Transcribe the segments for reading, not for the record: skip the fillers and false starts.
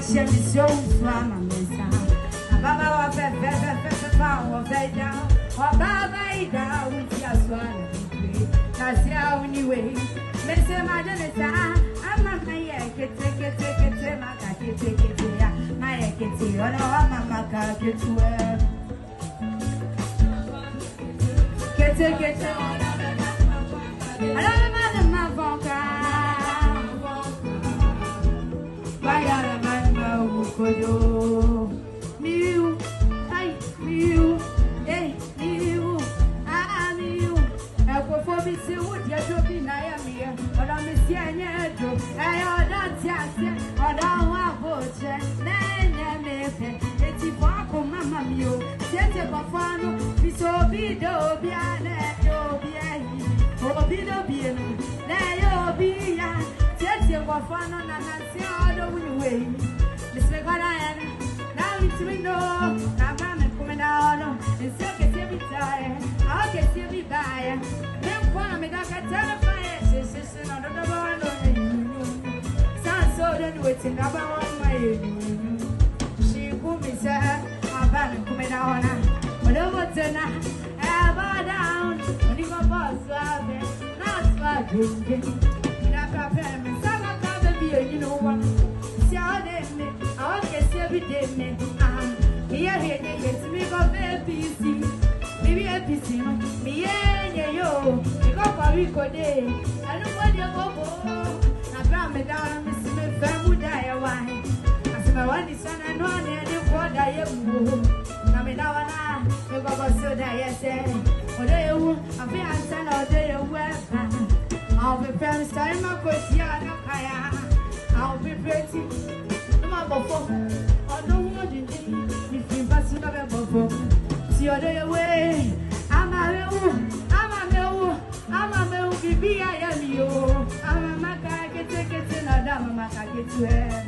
share me so from my mesa. Baba wa fe power down. Or Baba down with your swan. That's how anyway. Mese madanesa. I'm a maya get take it my take it my get it on mama get to get it I don't know my vocal. Why are you new? Hey, new. Hey, new. I'm new. I'll go for me. See what you're doing. I am here. But I'm missing you. I don't just or don't want to. It's for Mamma Mio. Set up a fan. We saw Bido Biane. Obido Biano. There you'll be. Set your fan on and see all the way. Mr. Godian. Now it's me no. I'm coming down. And so get me tired. I'll get me by. Then for me, I can tell the fire. Sister, on the one. Sounds so then waiting about my. She put me, sir. I'm coming down. Whatever tonight, ever down. When you go boss, not for drinking. You know what? See how they make. I want to get every day. Here, me go baby. Maybe a PC. Me, yeah, yo. You go for Rico Day. I don't want you go. Now, grab me down and miss me. Family die away. I said, my one is son and one, and you go die. Now, me now, you go so die. Yes, or they will. I'll be answering all day. I'll be friends. Time of course, yeah, I'll be pretty. My buffer. I don't want you. If you pass it over before, see your day away. I'm a baby. I am you. I'm a maca. I can take it in a dam. I can get to her.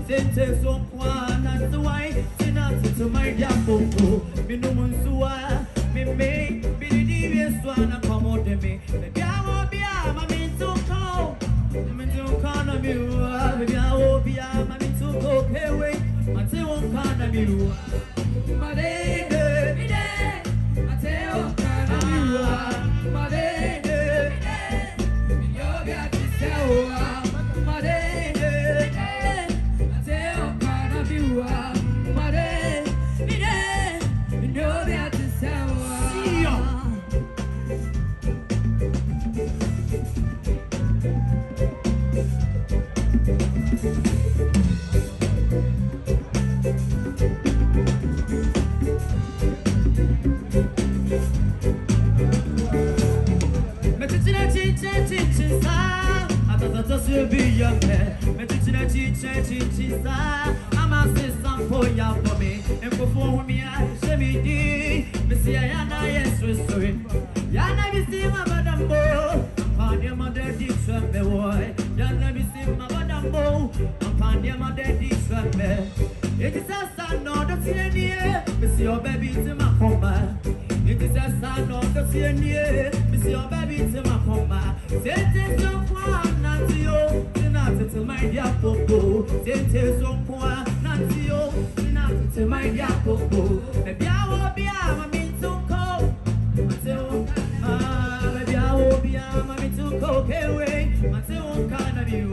Sente so kwa na tuwai, sina to my yapo, me no munsua, me be the swan, come out to me. Maybe I will be a mammy to call. I'm to call of you, maybe I will be a mammy to go away. Until one kind of you, my day, I tell one kind of you, my day, you're got to tell my day, I tell one kind of you, my day, you're got to tell. Be young man, I'm a sister for ya for me, and before me, I say me, Missy, Yana, yes, sorry. Yana, be see my madam boy, upon your mother, this one, the boy. Yana, be see my madam boy, upon your mother, this one, it is a son of the senior, Miss your baby to my home. It is a son of the senior, Miss your baby to my home. Set it so far, not to you. To my yapo, tete so poor, not to you, not to my yapo. Maybe I will be a mammy to call. Maybe I will be a mammy to go away. Until one kind of you.